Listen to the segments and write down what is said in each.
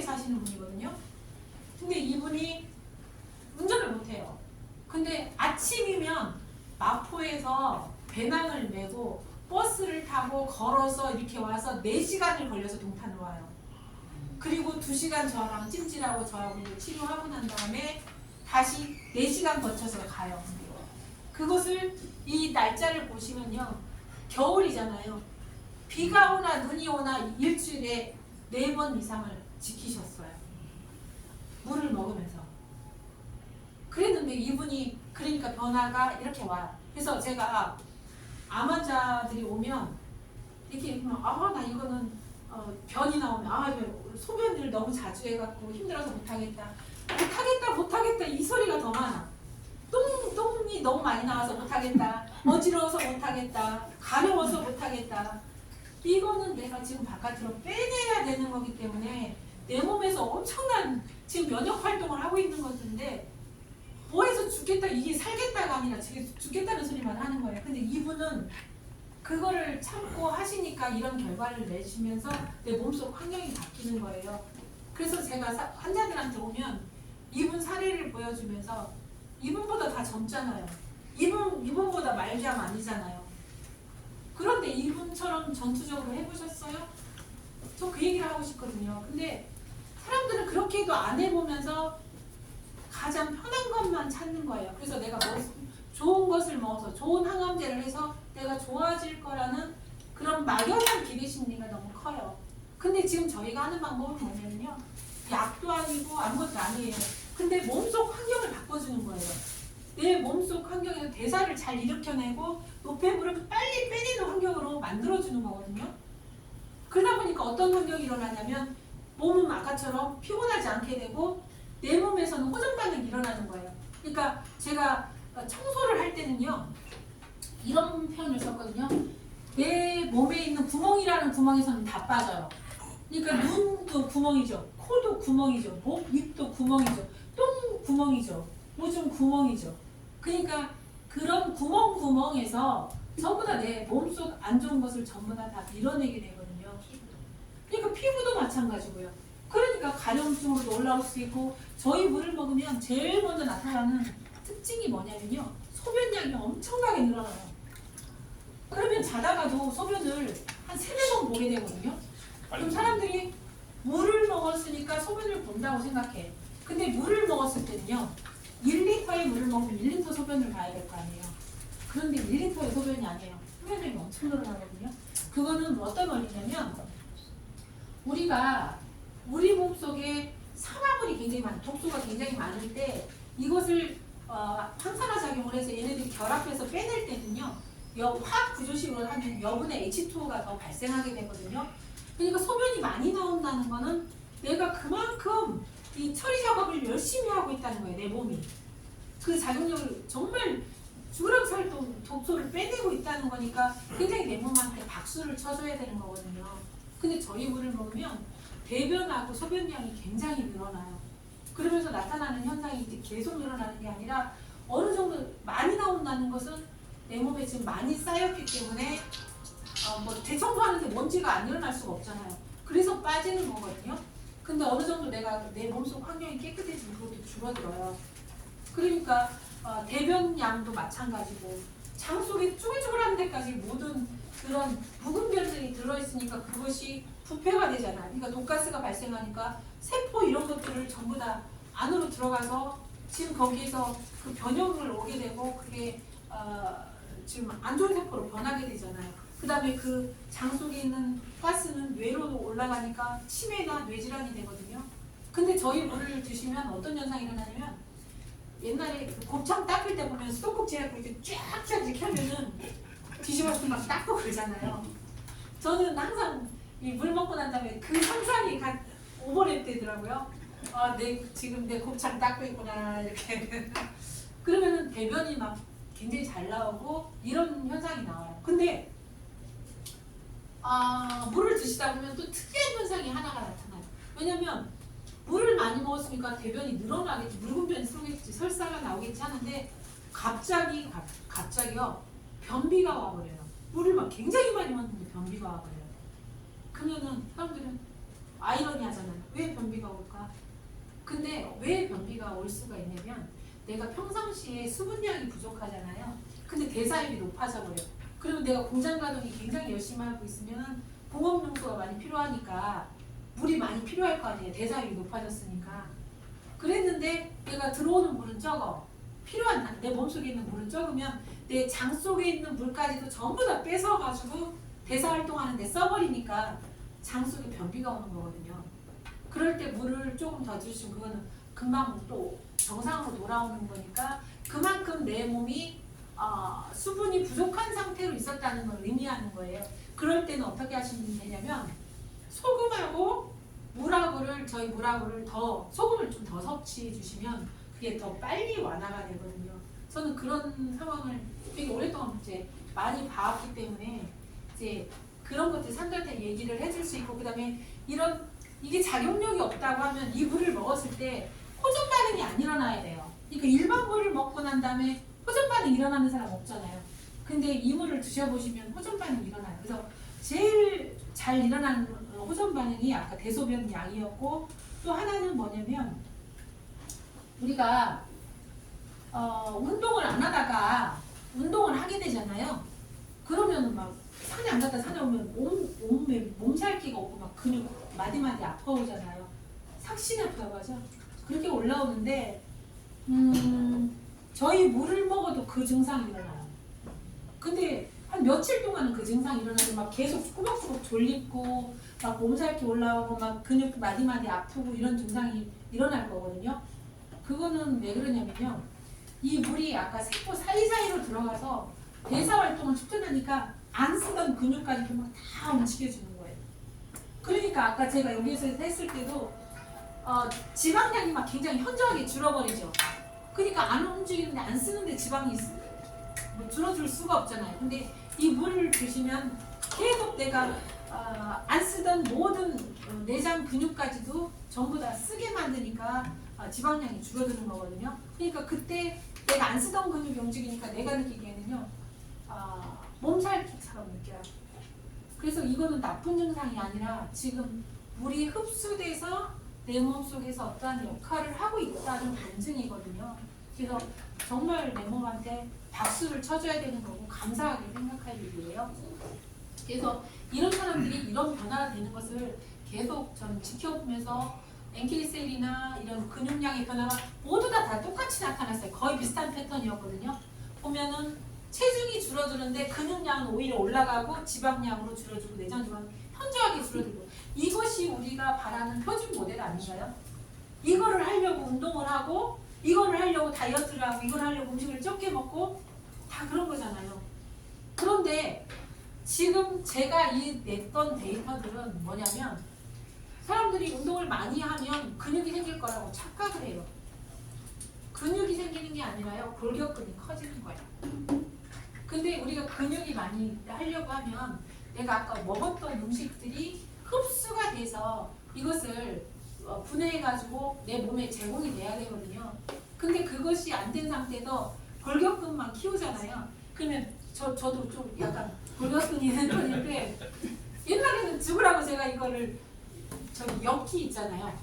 사시는 분이거든요. 근데 이분이 운전을 못해요. 근데 아침이면 마포에서 배낭을 메고 버스를 타고 걸어서 이렇게 와서 4시간을 걸려서 동탄을 와요. 그리고 2시간 저랑 찜질하고 저하고 치료하고 난 다음에 다시 4시간 거쳐서 가요. 그것을 이 날짜를 보시면요. 겨울이잖아요. 비가 오나 눈이 오나 일주일에 4번 이상을 지키셨어요. 물을 먹으면서. 그랬는데 이분이 그러니까 변화가 이렇게 와요. 그래서 제가 암 환자들이 오면 이렇게 나 이거는 변이 나오면 소변을 너무 자주 해갖고 힘들어서 못하겠다. 못하겠다 이 소리가 더 많아. 똥이 너무 많이 나와서 못하겠다. 어지러워서 못하겠다. 가려워서 못하겠다. 이거는 내가 지금 바깥으로 빼내야 되는 거기 때문에 내 몸에서 엄청난 지금 면역 활동을 하고 있는 것인데 뭐해서 죽겠다 이게 살겠다가 아니라 죽겠다는 소리만 하는 거예요. 근데 이분은 그거를 참고 하시니까 이런 결과를 내시면서 내 몸속 환경이 바뀌는 거예요. 그래서 제가 환자들한테 오면 이분 사례를 보여주면서 이분보다 다 젊잖아요. 이분보다 말기암 아니잖아요. 그런데 이분처럼 전투적으로 해보셨어요? 저 그 얘기를 하고 싶거든요. 근데 사람들은 그렇게 해도 안 해보면서 가장 편한 것만 찾는 거예요. 그래서 내가 좋은 것을 먹어서 좋은 항암제를 해서 내가 좋아질 거라는 그런 막연한 기대 심리가 너무 커요. 근데 지금 저희가 하는 방법은 뭐냐면요. 약도 아니고 아무것도 아니에요. 근데 몸속 환경을 바꿔주는 거예요. 내 몸속 환경에서 대사를 잘 일으켜내고 노폐물을 빨리 빼내는 환경으로 만들어주는 거거든요. 그러다 보니까 어떤 환경이 일어나냐면 몸은 아까처럼 피곤하지 않게 되고 내 몸에서는 호전 반응이 일어나는 거예요. 그러니까 제가 청소를 할 때는요. 이런 표현을 썼거든요. 내 몸에 있는 구멍이라는 구멍에서는 다 빠져요. 그러니까 눈도 구멍이죠. 코도 구멍이죠. 목, 입도 구멍이죠. 똥 구멍이죠. 오줌 구멍이죠. 그러니까 그런 구멍에서 전부 다 내 몸속 안 좋은 것을 전부 다 밀어내게 되거든요. 그러니까 피부도 마찬가지고요. 그러니까 가려움증으로도 올라올 수 있고 저희 물을 먹으면 제일 먼저 나타나는 특징이 뭐냐면요. 소변량이 엄청나게 늘어나요. 그러면 자다가도 소변을 한 3-4번 보게 되거든요. 그럼 사람들이 물을 먹었으니까 소변을 본다고 생각해. 근데 물을 먹었을 때는요. 1리터의 물을 먹으면 1리터 소변을 봐야 될 거 아니에요. 그런데 1리터의 소변이 아니에요. 소변량이 엄청 늘어나거든요. 그거는 어떤 원리냐면 우리 몸속에 산화물이 굉장히 독소가 굉장히 많을 때 이것을 항산화 작용을 해서 얘네들이 결합해서 빼낼 때는요. 화학 구조식으로 하면 여분의 H2O가 더 발생하게 되거든요. 그러니까 소변이 많이 나온다는 거는 내가 그만큼 이 처리 작업을 열심히 하고 있다는 거예요. 내 몸이. 그 작용력을 정말 주름살 독소를 빼내고 있다는 거니까 굉장히 내 몸한테 박수를 쳐줘야 되는 거거든요. 근데 저희 물을 먹으면 배변하고 소변량이 굉장히 늘어나요. 그러면서 나타나는 현상이 이제 계속 늘어나는 게 아니라 어느 정도 많이 나온다는 것은 내 몸에 지금 많이 쌓였기 때문에 대청소하는데 먼지가 안 일어날 수가 없잖아요. 그래서 빠지는 거거든요. 근데 어느 정도 내가 내 몸속 환경이 깨끗해지면 그것도 줄어들어요. 그러니까 대변량도 마찬가지고 장 속에 쭈글쭈글한 데까지 모든 그런 묵은별들이 들어있으니까 그것이 부패가 되잖아요. 그러니까 독가스가 발생하니까 세포 이런 것들을 전부 다 안으로 들어가서 지금 거기에서 그 변형을 오게 되고 그게 지금 안 좋은 세포로 변하게 되잖아요. 그 다음에 그 장 속에 있는 가스는 뇌로 올라가니까 치매나 뇌질환이 되거든요. 근데 저희 물을 드시면 어떤 현상이 일어나냐면 옛날에 그 곱창 닦을 때 보면 수도꼭지에 이렇게 쫙쫙 이렇게 하면은 뒤집어서 막 닦고 그러잖아요. 저는 항상 이 물 먹고 난 다음에 그 상상이 오버랩 되더라고요. 지금 내 곱창 닦고 있구나 이렇게. 그러면은 배변이 막 굉장히 잘 나오고 이런 현상이 나와요. 근데 물을 드시다 보면 또 특이한 현상이 하나가 나타나요. 왜냐면 물을 많이 먹었으니까 대변이 늘어나겠지, 묽은 변이 쏘겠지, 설사가 나오겠지 하는데 갑자기요 변비가 와버려요. 물을 막 굉장히 많이 먹는데 변비가 와버려요. 그러면은 사람들은 아이러니하잖아요. 왜 변비가 올까? 근데 왜 변비가 올 수가 있냐면 내가 평상시에 수분량이 부족하잖아요. 근데 대사율이 높아져 버려. 그리고 내가 공장 가동이 굉장히 열심히 하고 있으면 공업용수가 많이 필요하니까 물이 많이 필요할 거 아니에요. 대사율이 높아졌으니까. 그랬는데 내가 들어오는 물은 적어. 필요한 내 몸속에 있는 물은 적으면 내 장 속에 있는 물까지도 전부 다 뺏어가지고 대사활동하는 데 써버리니까 장 속에 변비가 오는 거거든요. 그럴 때 물을 조금 더 주시면 그거는 금방 또 정상으로 돌아오는 거니까 그만큼 내 몸이 수분이 부족한 상태로 있었다는 걸 의미하는 거예요. 그럴 때는 어떻게 하시면 되냐면 소금하고 저희 물하고를 더 소금을 좀 더 섭취해 주시면 그게 더 빨리 완화가 되거든요. 저는 그런 상황을 되게 오랫동안 이제 많이 봐왔기 때문에 이제 그런 것들 상대한테 얘기를 해줄 수 있고, 그다음에 이게 작용력이 없다고 하면 이 물을 먹었을 때 호전 반응이 안 일어나야 돼요. 그러니까 일반 물을 먹고 난 다음에 호전 반응이 일어나는 사람 없잖아요. 근데 이 물을 드셔보시면 호전 반응이 일어나요. 그래서 제일 잘 일어나는 호전 반응이 아까 대소변 양이었고, 또 하나는 뭐냐면 우리가 운동을 안 하다가 운동을 하게 되잖아요. 그러면 막 산에 안 갔다 산에 오면 몸에 몸살기가 오고 막 근육 마디마디 아파오잖아요. 삭신이 아프다고 하죠. 그렇게 올라오는데 저희 물을 먹어도 그 증상이 일어나요. 근데 한 며칠 동안은 그 증상이 일어나고 막 계속 꾸벅꾸벅 졸리고 막 몸살기 올라오고 막 근육 마디마디 아프고 이런 증상이 일어날 거거든요. 그거는 왜 그러냐면요. 이 물이 아까 세포 사이사이로 들어가서 대사활동을 촉진하니까 안 쓰던 근육까지 막 다 움직여주는 거예요. 그러니까 아까 제가 여기서 했을 때도 지방량이 막 굉장히 현저하게 줄어버리죠. 그러니까 안 움직이는데 안 쓰는데 지방이 줄어들 수가 없잖아요. 근데 이 물을 드시면 계속 내가 안 쓰던 모든 내장 근육까지도 전부 다 쓰게 만드니까 지방량이 줄어드는 거거든요. 그러니까 그때 내가 안 쓰던 근육이 움직이니까 내가 느끼기에는요 몸살기처럼 느껴요. 그래서 이거는 나쁜 증상이 아니라 지금 물이 흡수돼서 내 몸속에서 어떠한 역할을 하고 있다는 반증이거든요. 그래서 정말 내 몸한테 박수를 쳐줘야 되는 거고 감사하게 생각할 일이에요. 그래서 이런 사람들이 이런 변화가 되는 것을 계속 저는 지켜보면서 NK셀이나 이런 근육량의 변화가 모두 다 똑같이 나타났어요. 거의 비슷한 패턴이었거든요. 보면은 체중이 줄어드는데 근육량은 오히려 올라가고 지방량으로 줄어들고 내장 지방은 현저하게 줄어들고, 이것이 우리가 바라는 표준 모델 아닌가요? 이거를 하려고 운동을 하고 이거를 하려고 다이어트를 하고 이걸 하려고 음식을 적게 먹고 다 그런 거잖아요. 그런데 지금 제가 냈던 데이터들은 뭐냐면 사람들이 운동을 많이 하면 근육이 생길 거라고 착각을 해요. 근육이 생기는 게 아니라요, 골격근이 커지는 거예요. 근데 우리가 근육이 많이 하려고 하면 내가 아까 먹었던 음식들이 흡수가 돼서 이것을 분해해가지고 내 몸에 제공이 돼야 되거든요. 근데 그것이 안 된 상태에서 골격근만 키우잖아요. 그러면 저도 좀 약간 골격근이 있는 편인데 옛날에는 죽으라고 제가 이거를 저기 역기 있잖아요.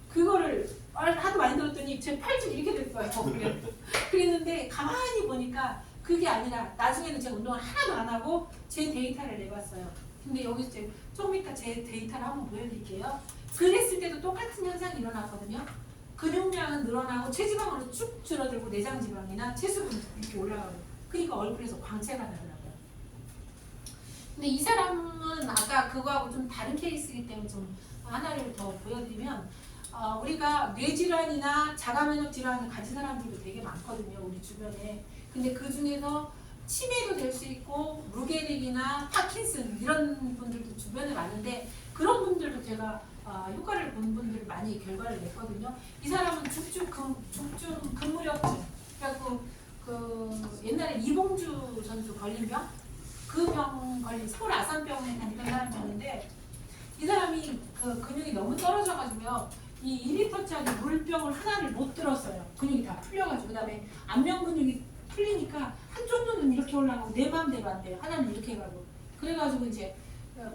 그거를 하도 많이 들었더니 제 팔뚝이 이렇게 됐어요. 그랬는데 가만히 보니까 그게 아니라 나중에는 제가 운동을 하나도 안 하고 제 데이터를 내봤어요. 근데 여기서 조금 이따 제 데이터를 한번 보여드릴게요. 그랬을 때도 똑같은 현상이 일어났거든요. 근육량은 늘어나고 체지방으로 쭉 줄어들고 내장지방이나 체수분 이렇게 올라가고, 그러니까 얼굴에서 광채가 나더라고요. 근데 이 사람은 아까 그거하고 좀 다른 케이스이기 때문에 좀 하나를 더 보여드리면 우리가 뇌질환이나 자가면역 질환을 가진 사람들도 되게 많거든요, 우리 주변에. 근데 그 중에서 치매도 될 수 있고 무게력이나 파킨슨 이런 분들도 주변에 많은데, 그런 분들도 제가 효과를 본 분들 많이 결과를 냈거든요. 이 사람은 죽중 근무력증, 그러니까 그 옛날에 이봉주 선수 걸린 병, 그 병 걸린 서울 아산병원에 다니던 사람이었는데, 이 사람이 그 근육이 너무 떨어져가지고요, 이 2리터짜리 물병을 하나를 못 들었어요. 근육이 다 풀려가지고. 그 다음에 안면 근육이 풀리니까 한쪽 눈은 이렇게 올라가고 내 맘대로 안 돼요. 하나는 이렇게 가고. 그래가지고 이제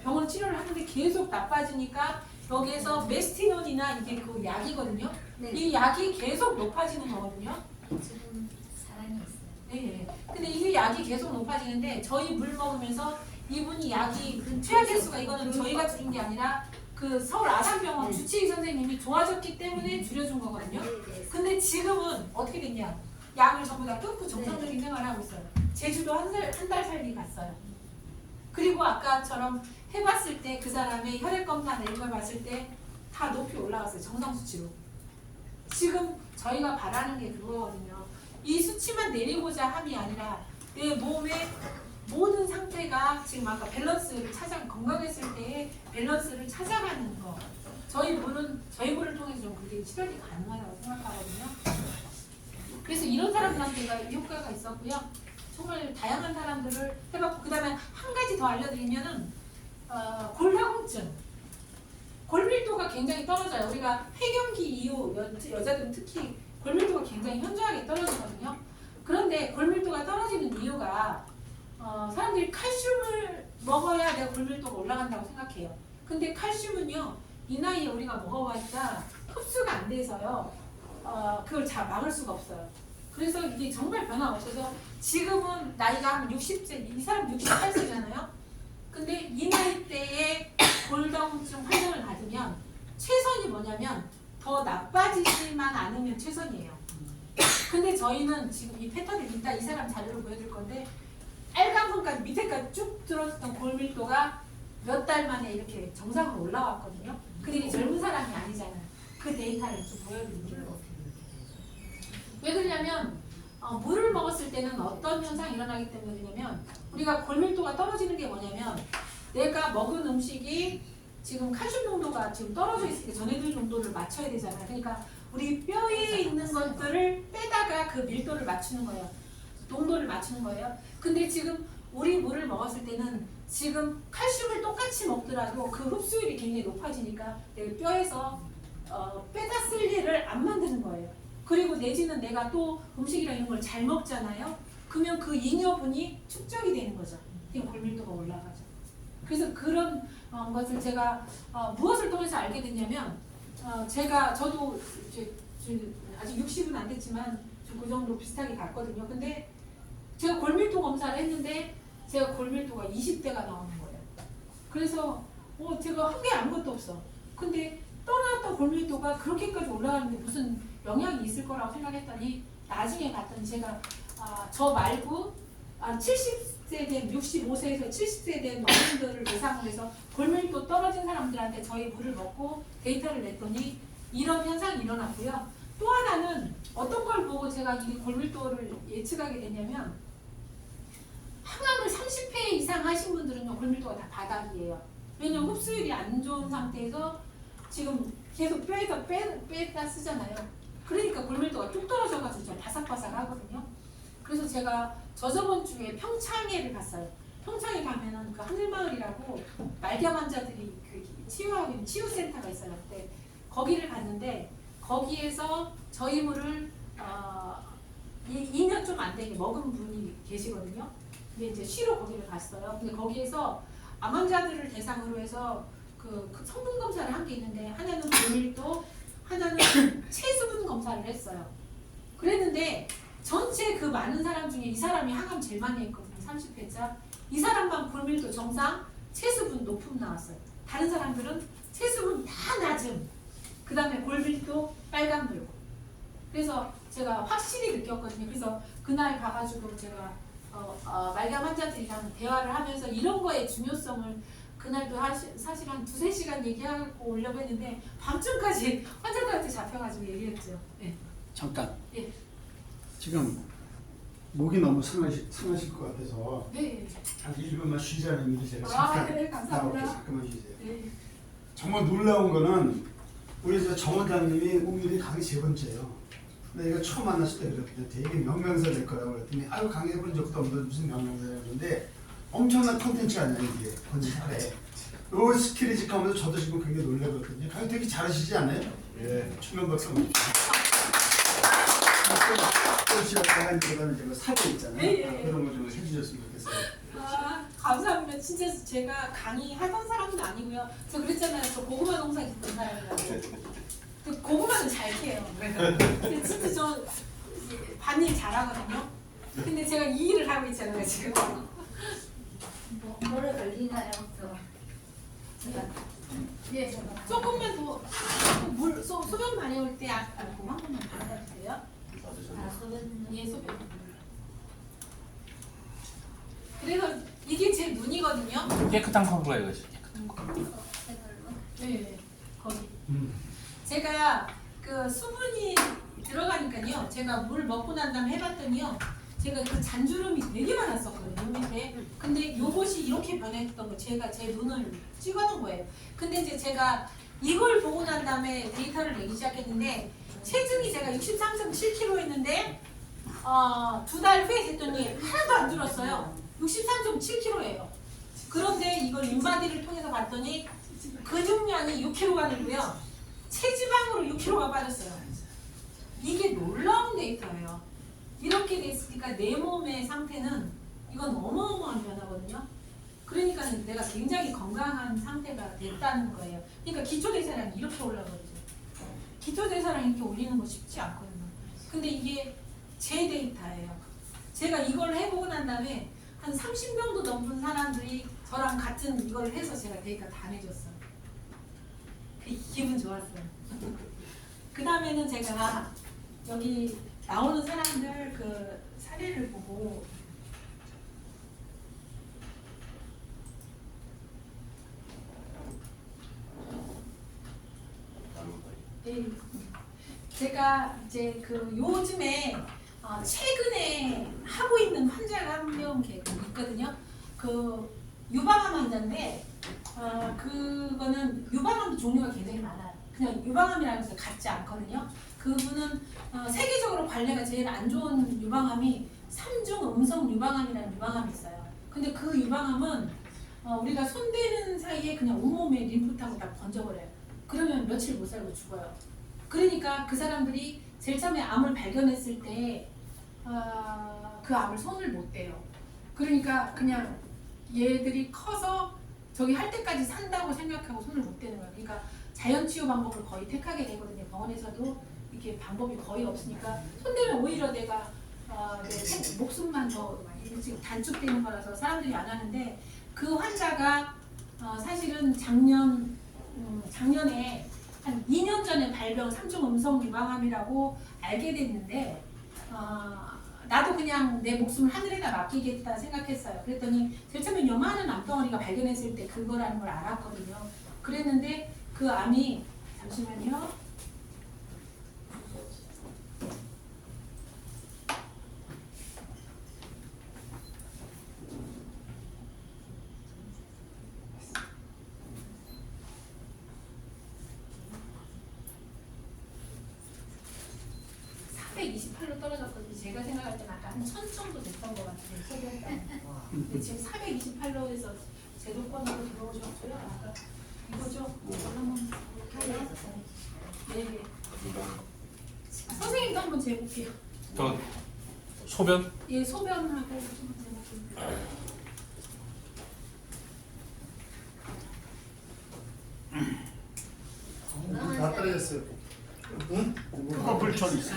병원 치료를 하는데 계속 나빠지니까 여기에서 메스티논이나 이게 그 약이거든요. 네. 이 약이 계속 높아지는 거거든요. 지금 사랑이 있어요. 네. 근데 이 약이 계속 높아지는데 저희 물 먹으면서 이분이 약이 투약 개수가 이거는 저희가 줄인 게 아니라 그 서울 아산병원 주치의 선생님이 좋아졌기 때문에 줄여준 거거든요. 근데 지금은 어떻게 됐냐? 약을 전부 다 끊고 정상적인 생활을 하고 있어요. 제주도 한 달 살기 갔어요. 그리고 아까처럼 해봤을 때 그 사람의 혈액 검사나 이런 걸 봤을 때 다 높이 올라갔어요. 정상 수치로. 지금 저희가 바라는 게 그거거든요. 이 수치만 내리고자 함이 아니라 내 몸의 모든 상태가 지금 아까 밸런스를 건강했을 때의 밸런스를 찾아가는 거. 저희 물을 통해서 좀 그게 치료가 가능하다고 생각하거든요. 그래서 이런 사람들한테가 효과가 있었고요. 정말 다양한 사람들을 해봤고, 그 다음에 한 가지 더 알려드리면은 골다공증. 골밀도가 굉장히 떨어져요. 우리가 폐경기 이후 여자들은 특히 골밀도가 굉장히 현저하게 떨어지거든요. 그런데 골밀도가 떨어지는 이유가 사람들이 칼슘을 먹어야 내가 골밀도가 올라간다고 생각해요. 근데 칼슘은요, 이 나이에 우리가 먹어봤자 흡수가 안 돼서요, 그걸 잘 막을 수가 없어요. 그래서 이게 정말 변화가 없어서 지금은 나이가 한 60세, 이 사람 68세잖아요. 근데 이 나이대에 골다공증 환자를 받으면 최선이 뭐냐면 더 나빠지지만 않으면 최선이에요. 근데 저희는 지금 이 패턴을 이따 이 사람 자료를 보여줄 건데 빨간선까지 밑에까지 쭉 들어섰던 골밀도가 몇 달 만에 이렇게 정상으로 올라왔거든요. 근데 이게 젊은 사람이 아니잖아요. 그 데이터를 좀 보여드릴게요. 왜 그러냐면 물을 먹었을 때는 어떤 현상이 일어나기 때문에 그러냐면 우리가 골밀도가 떨어지는 게 뭐냐면 내가 먹은 음식이 지금 칼슘 농도가 지금 떨어져 있으니까 전해질 농도를 맞춰야 되잖아요. 그러니까 우리 뼈에 있는 것들을 빼다가 그 밀도를 맞추는 거예요. 농도를 맞추는 거예요. 근데 지금 우리 물을 먹었을 때는 지금 칼슘을 똑같이 먹더라도 그 흡수율이 굉장히 높아지니까 내 뼈에서 빼다 쓸 일을 안 만드는 거예요. 그리고 내지는 내가 또 음식이랑 이런 걸 잘 먹잖아요. 그러면 그 잉여분이 축적이 되는 거죠. 그럼 골밀도가 올라가죠. 그래서 그런 것을 제가 무엇을 통해서 알게 됐냐면 저도 이제 아직 60은 안 됐지만 그 정도 비슷하게 갔거든요. 근데 제가 골밀도 검사를 했는데 제가 골밀도가 20대가 나오는 거예요. 그래서 제가 한 게 아무것도 없어. 근데 떠나왔던 골밀도가 그렇게까지 올라가는데 무슨 영향이 있을 거라고 생각했더니 나중에 봤더니 제가 저 말고 70세 된 65세에서 70세 된 어른들을 대상으로 해서 골밀도 떨어진 사람들한테 저희 물을 먹고 데이터를 냈더니 이런 현상이 일어났고요. 또 하나는 어떤 걸 보고 제가 이 골밀도를 예측하게 됐냐면 항암을 30회 이상 하신 분들은요 골밀도가 다 바닥이에요. 왜냐면 흡수율이 안 좋은 상태에서 지금 계속 뼈에서 빼다 쓰잖아요. 그러니까 골밀도가 뚝 떨어져가지고 좀 바삭바삭하거든요. 그래서 제가 저번 주에 평창에를 갔어요. 평창에 가면은 그 하늘마을이라고 말기암 환자들이 그 치유하고 있는 치유센터가 있어요. 그때 거기를 갔는데 거기에서 저희 물을 2년 좀 안 되게 먹은 분이 계시거든요. 근데 이제 쉬러 거기를 갔어요. 근데 거기에서 암 환자들을 대상으로 해서 그 성분 검사를 한 게 있는데 하나는 골밀도, 하나는 체수분 검사를 했어요. 그랬는데 전체 그 많은 사람 중에 이 사람이 항암 제일 많이 했거든요. 30회자. 이 사람만 골밀도 정상, 체수분 높음 나왔어요. 다른 사람들은 체수분 다 낮음. 그 다음에 골밀도 빨간불. 그래서 제가 확실히 느꼈거든요. 그래서 그날 가가지고 제가 말기암 환자들이랑 대화를 하면서 이런 거의 중요성을 그날도 사실 한 2-3시간 얘기하고 오려고 했는데 밤중까지 환자들한테 잡혀가지고 얘기했죠. 네. 잠깐. 예. 지금 목이 너무 상하실 것 같아서 네. 한 1분만 쉬자는 의미로 제가 잠깐 네, 감사합니다. 나올게요. 잠깐만 쉬세요. 네. 정말 놀라운 거는 우리 정 원장님이 우유리 강의 3번째예요. 근데 이거 처음 만났을 때 그랬거든요. 되게 명명사 될 거라고 그랬더니 아유 강의 해본 적도 없는데 무슨 명명사라고 그러는데 엄청난 콘텐츠 아니야 이게 건지사래. 요 스킬이 직하면서 저도 지금 굉장히 놀라거든요. 강의 되게 잘하시지 않아요? 예. 충면 박수 한번 또 시작하는 그다음에 제가 사진 있잖아요. 예, 예. 그런 거 좀 해주셨으면 좋겠어요. 감사합니다. 진짜 제가 강의하던 사람은 아니고요. 저 그랬잖아요. 저 고구마 농사 짓던 사람이라고. 그 고구마는 잘 캐요. 근데 진짜 저 반일 잘하거든요. 근데 제가 이 일을 하고 있잖아요 지금. 뭐를 걸리나요? 제가 예, 조금만 더 물 소변 많이 올 때 알고 한 번만 받아주세요. 소변 예, 소변. 그래서 이게 제 눈이거든요. 깨끗한 컵으로 해야지. 깨끗한 컵. 색깔로 네, 거기. 제가 그 수분이 들어가니까요. 제가 물 먹고 난 다음에 해봤더니요. 제가 그 잔주름이 되게 많았었거든요. 밑에. 근데 요것이 이렇게 변했던 거 제가 제 눈을 찍어놓은 거예요. 근데 이제 제가 이걸 보고 난 다음에 데이터를 내기 시작했는데 체중이 제가 63.7kg였는데 2달 후에 했더니 하나도 안 줄었어요. 63.7kg예요. 그런데 이걸 인바디를 통해서 봤더니 근육량이 6kg가 늘고요. 체지방으로 6kg가 빠졌어요. 이게 놀라운 데이터예요. 이렇게 됐으니까 내 몸의 상태는 이건 어마어마한 변화거든요. 그러니까 내가 굉장히 건강한 상태가 됐다는 거예요. 그러니까 기초대사량이 이렇게 올라가거든요. 기초대사량이 이렇게 올리는 거 쉽지 않거든요. 근데 이게 제 데이터예요. 제가 이걸 해보고 난 다음에 한 30명도 넘는 사람들이 저랑 같은 이걸 해서 제가 데이터 다 내줬어요. 기분 좋았어요. 그 다음에는 제가 여기 나오는 사람들 그 사례를 보고 네, 제가 이제 그 요즘에 최근에 하고 있는 환자가 한 명 있거든요. 그 유방암 환자인데 그거는 유방암 종류가 굉장히 많아요. 그냥 유방암이라고 해서 같지 않거든요. 그분은 세계적으로 관례가 제일 안 좋은 유방암이 3중 음성 유방암이라는 유방암이 있어요. 근데 그 유방암은 우리가 손대는 사이에 그냥 온몸에 림프 타고 다 번져버려요. 그러면 며칠 못 살고 죽어요. 그러니까 그 사람들이 제일 처음에 암을 발견했을 때 그 암을 손을 못 대요. 그러니까 그냥 얘들이 커서 저기 할 때까지 산다고 생각하고 손을 못 대는 거예요. 그러니까 자연 치유 방법을 거의 택하게 되거든요. 병원에서도 이렇게 방법이 거의 없으니까 손대면 오히려 내가 내 목숨만 더 일찍 단축되는 거라서 사람들이 안 하는데 그 환자가 사실은 작년에 한 2년 전에 발병 3중 음성 유방암이라고 알게 됐는데 나도 그냥 내 목숨을 하늘에다 맡기겠다 생각했어요. 그랬더니 제일 처음에 요만한 암덩어리가 발견했을 때 그거라는 걸 알았거든요. 그랬는데 그 암이 잠시만요. 떨어졌거든요. 제가 생각할 때는 아까 한 1000 정도 됐던 것 같아요. 소변. 근데 지금 428로에서 제도권으로 들어오셨고요. 아까 이거죠? 한번 네. 선생님도 한번 재볼게요. 저 소변? 예, 소변하고 좀 재볼게요. 다 떨어졌어요. 응? 물천 있어.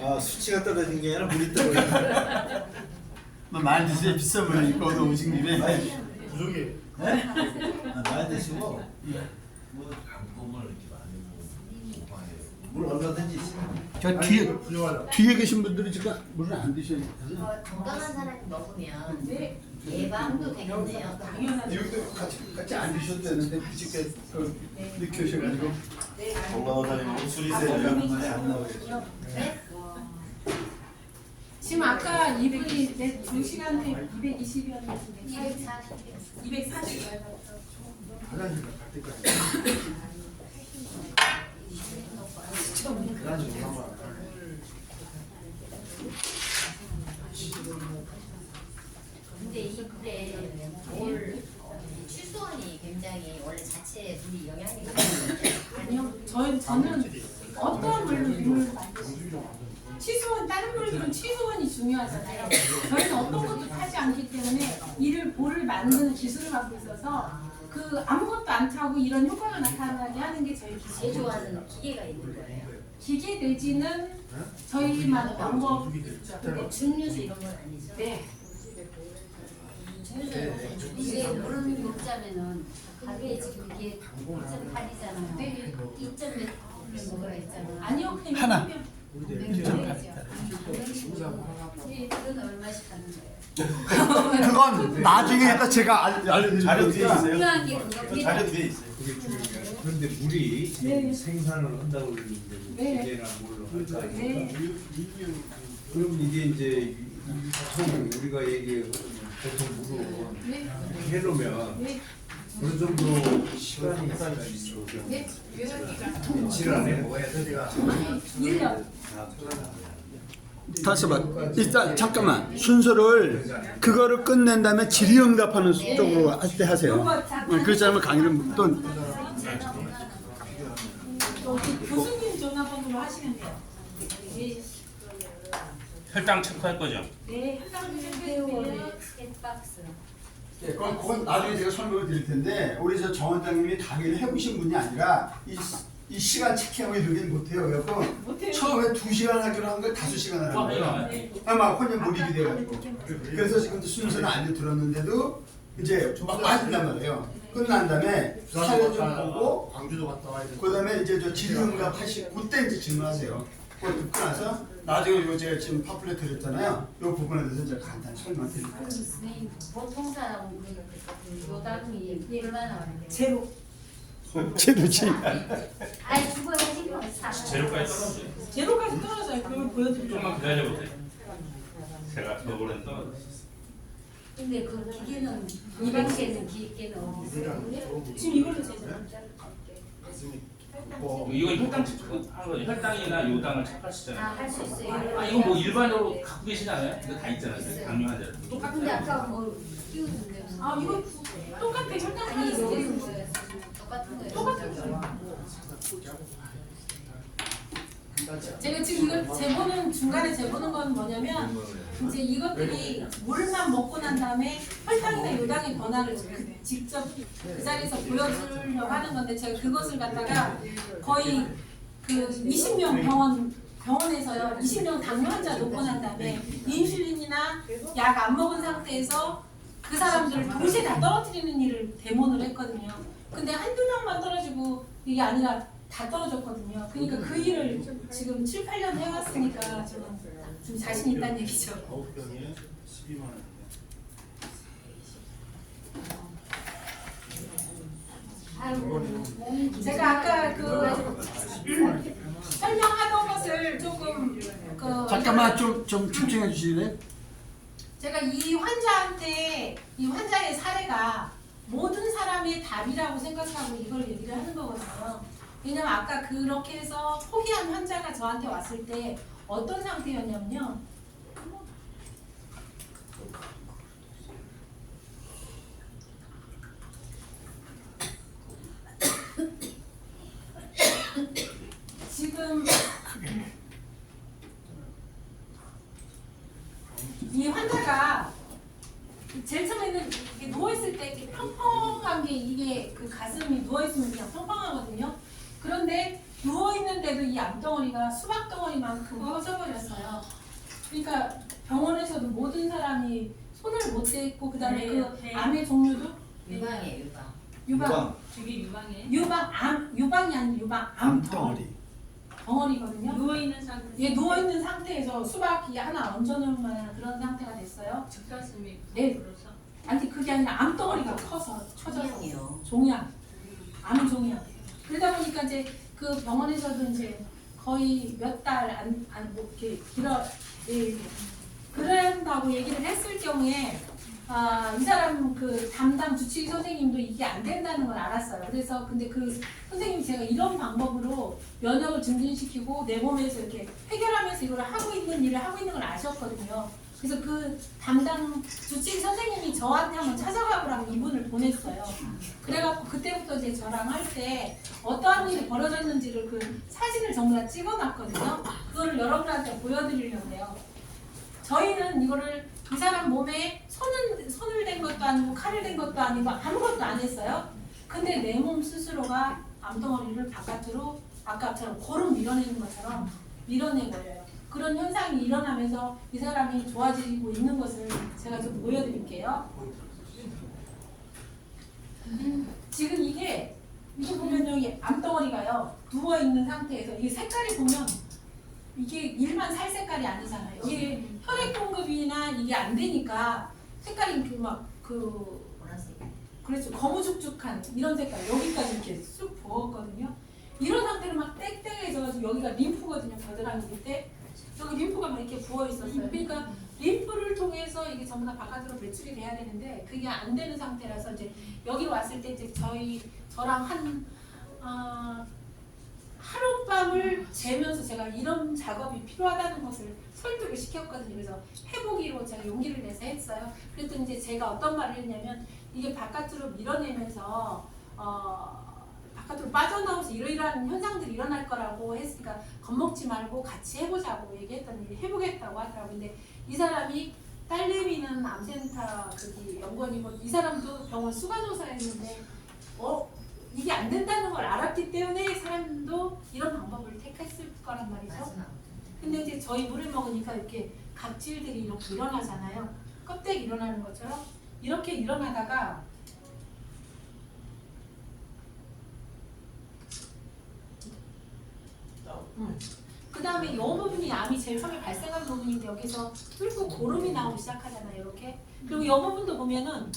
아 수치가 떨어진 게 아니라 물이 떨어져. 많이 드세요. 비싼 물이니까 오늘 오신 김에. 부족해. 네? 많이 드시고. 뭐 몸을 이렇게 많이 물 얼마든지 있어요. 저 뒤에 계신 분들이 지금 물을 안 드셔야 돼요. 건강한 사람이 먹으면 네. 예방도 되겠네요. 당연하죠. 여기도 같이 안 드셔도 되는데 부지게 늦게 오셔가지고. 건강한 사람이 술이세요. 많이 안 나오겠죠. 네? 지금 아까 이분이 2시간에 220이었는데 240. 240. 화장실 갈 때까지. 근데 이때 올 취수원이 굉장히 원래 자체에 물이 영향이 있어요. 아니요, 저는 어떠한 물로 만드시죠? 치수원, 다른 물들은 치수원이 중요하잖아요. 저희는 어떤 것도 타지 않기 때문에 이를 볼을 만드는 기술을 갖고 있어서 그 아무것도 안 타고 이런 효과가 나타나게 하는 게 저희 기술이에요. 제조하는 기계가 있는 거예요. 기계 내지는 저희만의 방법이 있죠. 근데 증류수 이런 건 아니죠. 네. 이게 물은 먹자면은 가게 지금 이게 2.8이잖아요. 네. 2.몇 먹어야 했잖아. 아니요, 그냥 하나. 그냥 네, 그건 얼마씩 하는 거예요? 그건 나중에 일단 제가 알려드릴게요. 자료 뒤에 있어요. 중요한 게 그거 자료 뒤에 있어요. 그게 중요해요. 그런데 물이 네. 생산을 한다고 그러는데 네. 기계나 뭘로 할거 아니까. 네. 그럼 이게 이제 보통 우리가 얘기하는 보통 물은 네. 해놓으면 네. 어느 정도 시간이 있어요. 네. 며칠 안에 먹어야 되니까. 1년. 다시 봐. 일단 잠깐만 순서를 그거를 끝낸 다음에 질의응답하는 쪽으로 할 때 하세요. 그렇지 않으면 강의를 또 교수님 전화번호로 하시면 돼요. 네. 혈당 체크할 거죠? 네. 현장을 체크해주세요. 스캔박스. 예, 그건 나중에 제가 설명을 드릴 텐데 우리 저 정 원장님이 강의를 해보신 분이 아니라 이 시간 체크하고 이러긴 못해요. 그래갖고 못해요. 처음에 2시간 하기로 한 걸 5시간 하는 거예요. 네. 아마 혼자 몰입이 돼가지고. 그래서 지금 순서는 알려드렸는데도 이제 막 빠진단 말이에요. 끝난 다음에 사연 좀 보고 광주도 갔다 와야 돼. 그 다음에 이제 저 질의응답 하시고 그때 이제 질문하세요. 그거 듣고 나서 나중에 요 제가 지금 파플렛 드렸잖아요. 요 부분에 대해서 제가 간단히 설명드릴게요. 선생님, 보통 사람 그 요당이 얼마나 많은데? 제로. 제도지. 아이 죽어야 지금 제로까지 떨어져요. 제로까지 떨어져요. 그걸 보여드릴게요. 조금만 기다려보세요. 제가 저번에 떨어졌어요. 근데 그 기계는 이방계는 기계는 어디 있어요? 지금 이걸로 제작. 이건 혈당 체크 하는 거죠. 혈당이나 요당을 체크하시잖아요. 할 수 있어요. 아 이건 뭐 일반적으로 갖고 계시잖아요. 이거 다 있잖아요. 당뇨 환자들. 근데 똑같은데. 아까 뭐 키우는데 아 이거 똑같아. 혈당 아니 하는 이거 거. 똑같은 거예요. 똑같은 제가 지금 이걸 재보는 중간에 재보는 건 뭐냐면 이제 이것들이 물만 먹고 난 다음에 혈당이나 요당의 변화를 직접 그 자리에서 보여주려고 하는 건데 제가 그것을 갖다가 거의 그 20명 병원에서요 20명 당뇨 환자 놓고 난 다음에 인슐린이나 약 안 먹은 상태에서 그 사람들을 동시에 다 떨어뜨리는 일을 데모를 했거든요. 근데 한두 명만 떨어지고 이게 아니라 다 떨어졌거든요. 그러니까 그 일을 지금 7, 8년 해왔으니까 저는 좀 자신 있다는 얘기죠. 9병에 12만 원. 제가 아까 그 설명하던 것을 조금 그 잠깐만 좀 집중해 주실래요? 제가 이 환자한테 이 환자의 사례가 모든 사람의 답이라고 생각하고 이걸 얘기를 하는 거거든요. 왜냐면 아까 그렇게 해서 포기한 환자가 저한테 왔을 때 어떤 상태였냐면요. 지금 이 환자가 제일 처음에는 이렇게 누워있을 때 이렇게 평평한 게 이게 그 가슴이 누워있으면 그냥 평평하거든요. 그런데 누워있는데도 이 암덩어리가 수박덩어리만큼 커져버렸어요. 그러니까 병원에서도 모든 사람이 손을 못 대고 그 다음에 그 암의 종류도 유방이에요 유방. 유방, 저게 유방이에요? 유방이 아닌 유방, 암덩어리. 덩어리거든요. 누워있는 상태. 얘 누워있는 상태에서 수박이 하나 얹어놓을 만한 그런 상태가 됐어요. 젖가슴이 네. 불어서. 아니 그게 아니라 암덩어리가 커서 쳐져서 종양이요. 종양, 암 종양. 그러다 보니까 이제 그 병원에서도 이제 거의 몇 달 뭐 이렇게 예, 그런다고 얘기를 했을 경우에 이 사람 그 담당 주치의 선생님도 이게 안 된다는 걸 알았어요. 그래서 근데 그 선생님이 제가 이런 방법으로 면역을 증진시키고 내 몸에서 이렇게 해결하면서 이걸 하고 있는 일을 하고 있는 걸 아셨거든요. 그래서 그 담당 주치의 선생님이 저한테 한번 찾아가보라고 이분을 보냈어요. 그래갖고 그때부터 이제 저랑 할 때 어떠한 일이 벌어졌는지를 그 사진을 전부 다 찍어놨거든요. 그거를 여러분한테 보여드리려고 해요. 저희는 이거를 이 사람 몸에 손을 댄 것도 아니고 칼을 댄 것도 아니고 아무것도 안 했어요. 근데 내 몸 스스로가 암덩어리를 바깥으로 아까처럼 고름 밀어내는 것처럼 밀어내버려요. 그런 현상이 일어나면서 이 사람이 좋아지고 있는 것을 제가 좀 보여드릴게요. 지금 이게 보면 여기 암덩어리가요 누워있는 상태에서 이 색깔이 보면 이게 일반 살 색깔이 아니잖아요. 이게 혈액 공급이나 이게 안 되니까 색깔이 이렇게 보라색. 그렇죠. 거무죽죽한 이런 색깔 여기까지 이렇게 쑥 부었거든요. 이런 상태로 막 땡땡해져가지고 여기가 림프거든요. 겨드랑이 밑에 여기 림프가 막 이렇게 부어 있었어요. 그러니까 림프를 통해서 이게 전부 다 바깥으로 배출이 돼야 되는데 그게 안 되는 상태라서 이제 여기 왔을 때 이제 저랑 한 하룻밤을 재면서 제가 이런 작업이 필요하다는 것을 설득을 시켰거든요. 그래서 해보기로 제가 용기를 내서 했어요. 그랬더니 이제 제가 어떤 말을 했냐면 이게 바깥으로 밀어내면서 바깥으로 빠져나오면서 이러이러한 현상들이 일어날 거라고 했으니까 겁먹지 말고 같이 해보자고 얘기했더니 해보겠다고 하더라고요. 근데 이 사람이 딸내미는 암센터 연구원이고 이 사람도 병원 수간호사였는데 이게 안 된다는 걸 알았기 때문에 사람도 이런 방법을 택했을 거란 말이죠. 근데 이제 저희 물을 먹으니까 이렇게 각질들이 이렇게 일어나잖아요. 껍데기 일어나는 것처럼 이렇게 일어나다가 그 다음에 이 부분이 암이 제일 처음에 발생한 부분인데 여기서 뚫고 고름이 나오기 시작하잖아요. 이렇게. 그리고 이 부분도 보면은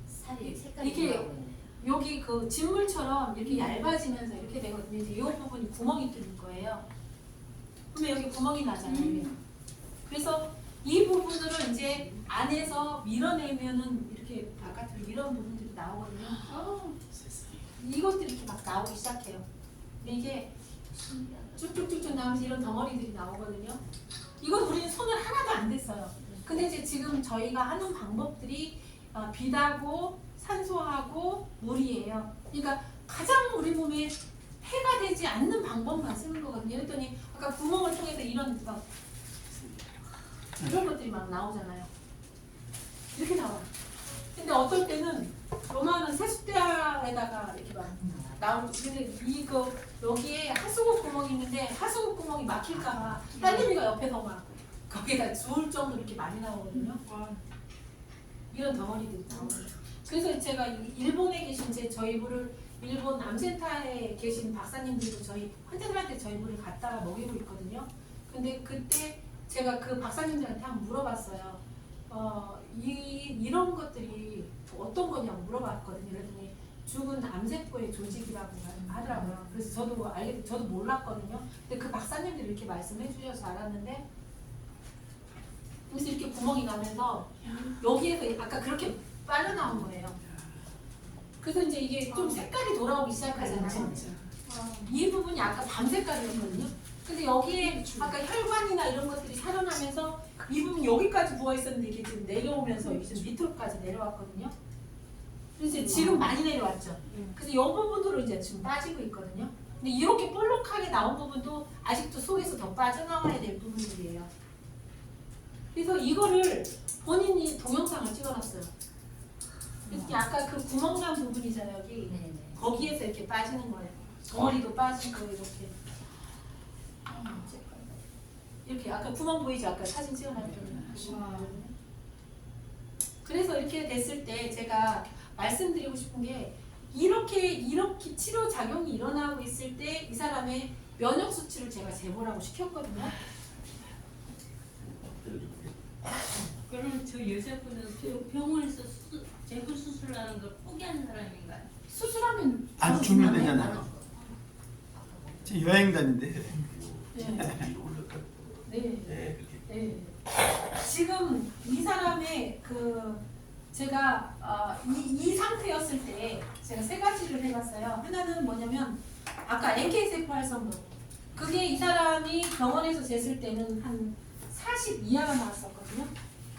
살이 색깔이 이게 돌아오고 있네. 여기 그 진물처럼 이렇게 얇아지면서 이렇게 되거든요. 이제 이 부분이 구멍이 뚫린 거예요. 그러면 여기 구멍이 나잖아요. 그래서 이 부분으로 이제 안에서 밀어내면은 이렇게 바깥으로 이런 부분들이 나오거든요. 이것들이 이렇게 막 나오기 시작해요. 근데 이게 쭉쭉쭉쭉 나오면서 이런 덩어리들이 나오거든요. 이건 우리는 손을 하나도 안 댔어요. 근데 이제 지금 저희가 하는 방법들이 비다고 산소하고 물이에요. 그러니까 가장 우리 몸에 해가 되지 않는 방법만 쓰는 거거든요. 그랬더니 아까 구멍을 통해서 이런 것들이 막 나오잖아요. 이렇게 나와요. 근데 어떨 때는 요만한 세숫대야에다가 이렇게 막 나오고, 근데 여기에 하수구 구멍이 있는데 하수구 구멍이 막힐까봐 딸내미가 옆에서 막 거기다 주울 정도로 이렇게 많이 나오거든요. 이런 덩어리들이 나오거든요. 그래서 제가 일본에 계신 저희 물을 일본 암센터에 계신 박사님들도 저희 환자들한테 저희 물을 갖다가 먹이고 있거든요. 근데 그때 제가 그 박사님들한테 한번 물어봤어요. 이런 것들이 어떤 거냐고 물어봤거든요. 그랬더니 죽은 암세포의 조직이라고 하더라고요. 그래서 저도 몰랐거든요. 근데 그 박사님들이 이렇게 말씀해 주셔서 알았는데, 그래서 이렇게 구멍이 나면서 여기에서 아까 그렇게 빠져나온 거예요. 그래서 이제 이게 좀 색깔이 돌아오기 시작하잖아요. 이 부분이 아까 밤 색깔이었거든요. 근데 여기에 아까 혈관이나 이런 것들이 살아나면서 이 부분 여기까지 부어 있었는데 이게 지금 내려오면서 이제 밑으로까지 내려왔거든요. 그래서 이제 지금 많이 내려왔죠. 그래서 이 부분으로 이제 지금 빠지고 있거든요. 근데 이렇게 볼록하게 나온 부분도 아직도 속에서 더 빠져나와야 될 부분들이에요. 그래서 이거를 본인이 동영상을 찍어놨어요. 그래서 아까 그 구멍 난 부분이잖아요. 여기 네네. 거기에서 이렇게 빠지는 거예요. 덩어리도 빠지고 이렇게 아까 구멍 보이죠? 아까 사진 찍어놨더니. 그래서 이렇게 됐을 때 제가 말씀드리고 싶은 게 이렇게 치료 작용이 일어나고 있을 때 이 사람의 면역 수치를 제가 재보라고 시켰거든요. 그럼 저 여자분은 병원에서 재부 수술하는 걸 포기하는 사람인가요? 수술하면 안 주면 되잖아요. 저 여행 다닌대. 네. 지금 이 사람의 제가 이 상태였을 때 제가 세 가지를 해봤어요. 하나는 뭐냐면 아까 NK 세포 활성도 그게 이 사람이 병원에서 쟀을 때는 한 40 이하가 나왔었거든요.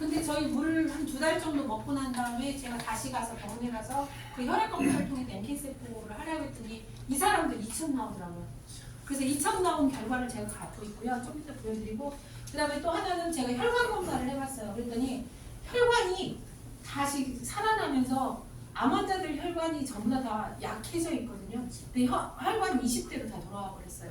근데 저희 물을 한 2달 정도 먹고 난 다음에 제가 다시 가서 병원에 가서 그 혈액 검사를 통해 MK세포를 하려고 했더니 이 사람도 2천 나오더라고요. 그래서 2천 나온 결과를 제가 갖고 있고요. 좀 이따 보여드리고 그 다음에 또 하나는 제가 혈관 검사를 해봤어요. 그랬더니 혈관이 다시 살아나면서 암 환자들 혈관이 전부 다 약해져 있거든요. 근데 혈관이 20대로 다 돌아와 버렸어요.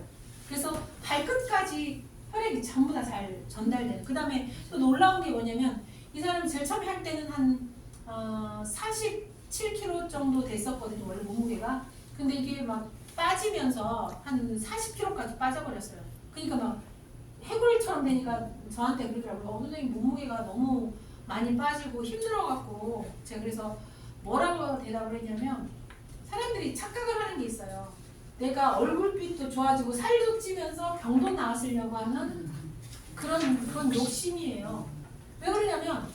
그래서 발끝까지 혈액이 전부 다 잘 전달돼요. 그 다음에 또 놀라운 게 뭐냐면 이 사람이 제일 처음에 할 때는 한 47kg 정도 됐었거든요. 원래 몸무게가. 근데 이게 막 빠지면서 한 40kg까지 빠져버렸어요. 그러니까 막 해골처럼 되니까 저한테 그러더라고요. 선생님 몸무게가 너무 많이 빠지고 힘들어갖고 제가 그래서 뭐라고 대답을 했냐면 사람들이 착각을 하는 게 있어요. 내가 얼굴빛도 좋아지고 살도 찌면서 병도 나았으려고 하는 그런 욕심이에요. 왜 그러냐면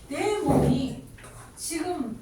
내 몸이 지금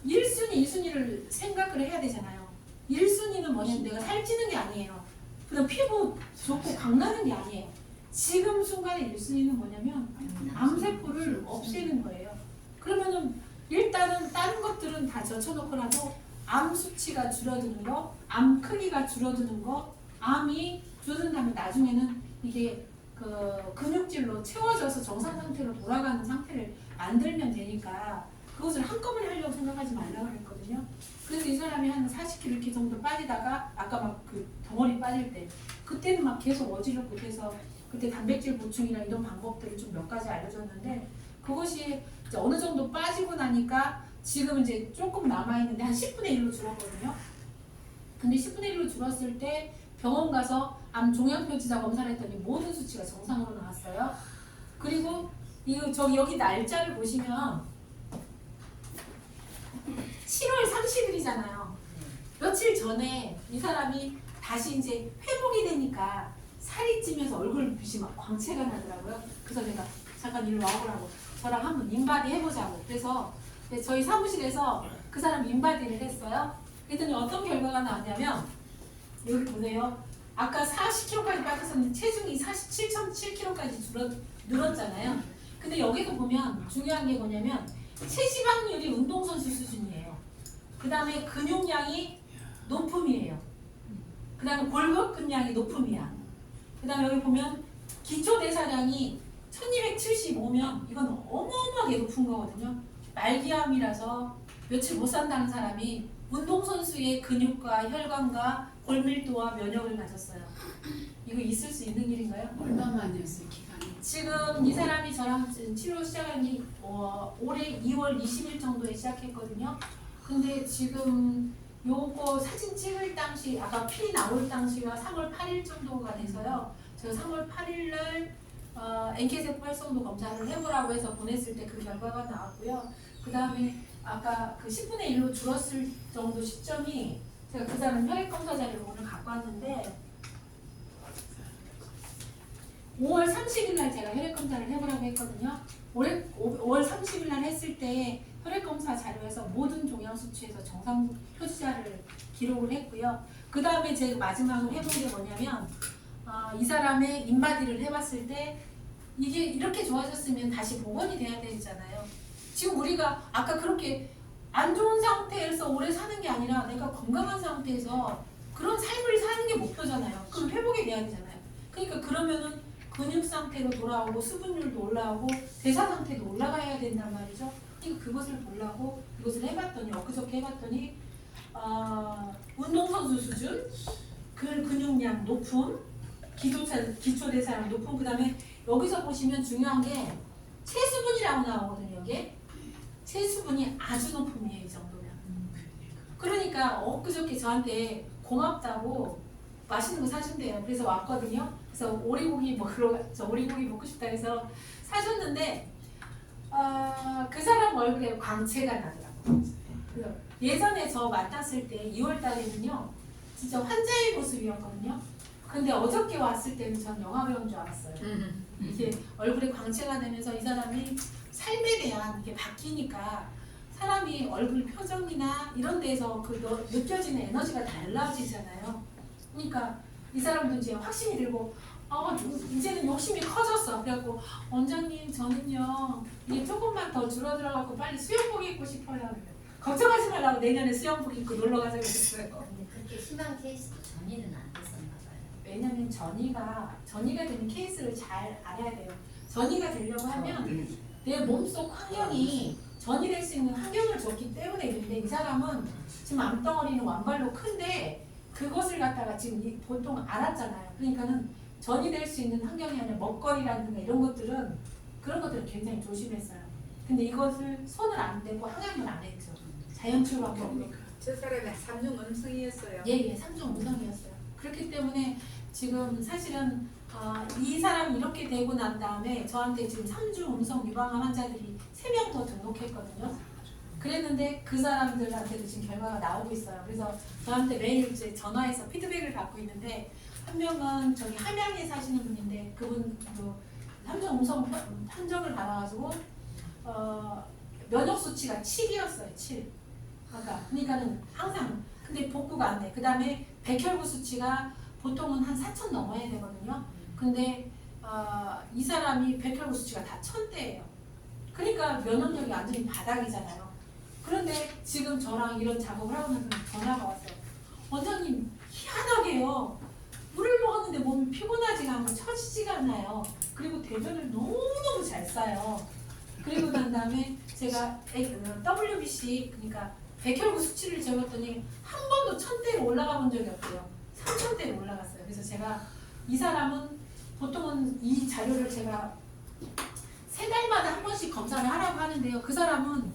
1순위, 2순위를 생각을 해야 되잖아요. 1순위는 뭐냐면 내가 살찌는 게 아니에요. 그다음 피부 좋고 강나는 게 아니에요. 지금 순간의 1순위는 뭐냐면 암세포를 없애는 거예요. 그러면은 일단은 다른 것들은 다 젖혀놓고라도 암 수치가 줄어드는 거, 암 크기가 줄어드는 거, 암이 줄어든 다음에 나중에는 이게 그 근육질로 채워져서 정상 상태로 돌아가는 상태를 만들면 되니까 그것을 한꺼번에 하려고 생각하지 말라고 그랬거든요. 그래서 이 사람이 한 40kg 이렇게 정도 빠지다가 아까 막 그 덩어리 빠질 때 그때는 막 계속 어지럽고 그래서 그때 단백질 보충이나 이런 방법들을 좀 몇 가지 알려줬는데 그것이 이제 어느 정도 빠지고 나니까 지금 이제 조금 남아있는데 한 10분의 1로 줄었거든요. 근데 10분의 1로 줄었을 때 병원 가서 암 종양표지자 검사를 했더니 모든 수치가 정상으로 나왔어요. 그리고 이거 저기 여기 날짜를 보시면 7월 30일이잖아요. 며칠 전에 이 사람이 다시 이제 회복이 되니까 살이 찌면서 얼굴빛이 막 광채가 나더라고요. 그래서 내가 잠깐 일로 와보라고 저랑 한번 인바디 해보자고 그래서 저희 사무실에서 그 사람 인바디를 했어요. 그랬더니 어떤 결과가 나왔냐면 여기 보세요. 아까 40kg까지 빠졌었는데 체중이 47.7kg까지 늘었잖아요. 근데 여기도 보면 중요한 게 뭐냐면 체지방률이 운동선수 수준이에요. 그 다음에 근육량이 높음이에요. 그 다음에 골격근량이 높음이야. 그 다음에 여기 보면 기초대사량이 1275면 이건 어마어마하게 높은 거거든요. 말기암이라서 며칠 못 산다는 사람이 운동선수의 근육과 혈관과 골밀도와 면역을 가졌어요. 이거 있을 수 있는 일인가요? 얼마만이었어요 기간이? 지금 이 사람이 저랑 치료 시작한 게 올해 2월 20일 정도에 시작했거든요. 근데 지금 요거 사진 찍을 당시 아까 피 나올 당시가 3월 8일 정도가 돼서요. 제가 3월 8일 날 NK세포 활성도 검사를 해보라고 해서 보냈을 때 그 결과가 나왔고요. 그 다음에 아까 그 10분의 1로 줄었을 정도 시점이 제가 그 사람 혈액 검사 자료를 오늘 갖고 왔는데 5월 30일 날 제가 혈액 검사를 해보라고 했거든요. 5월 30일 날 했을 때 혈액 검사 자료에서 모든 종양 수치에서 정상 표시자를 기록을 했고요. 그 다음에 제가 마지막으로 해본 게 뭐냐면 이 사람의 인바디를 해봤을 때 이게 이렇게 좋아졌으면 다시 복원이 돼야 되잖아요. 지금 우리가 아까 그렇게 안 좋은 상태에서 오래 사는 게 아니라 내가 건강한 상태에서 그런 삶을 사는 게 목표잖아요. 그럼 회복이 돼야 되잖아요. 그러니까 그러면은 근육 상태로 돌아오고 수분율도 올라오고 대사 상태도 올라가야 된단 말이죠. 그러니까 그것을 보려고 이것을 해봤더니 엊그저께 해봤더니 운동선수 수준, 근육량 높음, 기초대사량 높음, 그 다음에 여기서 보시면 중요한 게 체수분이라고 나오거든요. 여기에 체수분이 아주 높음이에요. 이 정도면. 그러니까 엊그저께 저한테 고맙다고 맛있는 거 사준대요. 그래서 왔거든요. 그래서 오리고기 먹고 싶다 해서 사줬는데 그 사람 얼굴에 광채가 나더라고요. 그래서 예전에 저 만났을 때 2월 달에는요 진짜 환자의 모습이었거든요. 근데 어저께 왔을 때는 전 영화배우인 줄 알았어요. 이게 얼굴에 광채가 되면서 이 사람이 삶에 대한 이게 바뀌니까 사람이 얼굴 표정이나 이런 데서 그 느껴지는 에너지가 달라지잖아요. 그러니까 이 사람도 이제 확신이 들고 이제는 욕심이 커졌어. 그래갖고 원장님 저는요 이게 조금만 더 줄어들어갖고 빨리 수영복 입고 싶어요. 걱정하지 말라고 내년에 수영복 입고 놀러 가자고 했어요. 근데 그렇게 심한 케이스도 전이는 안 됐었나 봐요. 왜냐면 전이가 되는 케이스를 잘 알아야 돼요. 전이가 되려고 하면 내 몸속 환경이 전이될 수 있는 환경을 줬기 때문에. 근데 이 사람은 지금 암덩어리는 완발로 큰데 그것을 갖다가 지금 보통 알았잖아요. 그러니까는 전이될 수 있는 환경이 아니라 먹거리라든가 이런 것들은 그런 것들을 굉장히 조심했어요. 근데 이것을 손을 안 대고 항암을 안 했죠. 자연치유밖에 없고. 저 사람이 삼중 음성이었어요. 예, 3중 음성이었어요. 그렇기 때문에 지금 사실은 이 사람이 이렇게 되고 난 다음에 저한테 지금 3중 음성 유방암 환자들이 3명 더 등록했거든요. 그랬는데 그 사람들한테도 지금 결과가 나오고 있어요. 그래서 저한테 매일 이제 전화해서 피드백을 받고 있는데 한 명은 저기 함양에 사시는 분인데 그분도 3중 음성 판정을 받아가지고 면역 수치가 7이었어요. 7. 그러니까는 항상 근데 복구가 안 돼. 그 다음에 백혈구 수치가 보통은 한 4,000 넘어야 되거든요. 근데 이 사람이 백혈구 수치가 다 1,000대예요. 그러니까 면역력이 완전히 바닥이잖아요. 그런데 지금 저랑 이런 작업을 하고 나서 전화가 왔어요. 원장님 희한하게요. 물을 먹었는데 몸이 피곤하지가 않고 처지지가 않아요. 그리고 대변을 너무너무 잘 싸요. 그리고 난 다음에 제가 WBC 그러니까 백혈구 수치를 재봤더니 한 번도 1,000대로 올라가 본 적이 없고요. 3,000대로 올라갔어요. 그래서 제가 이 사람은 보통은 이 자료를 제가 3달마다 한 번씩 검사를 하라고 하는데요. 그 사람은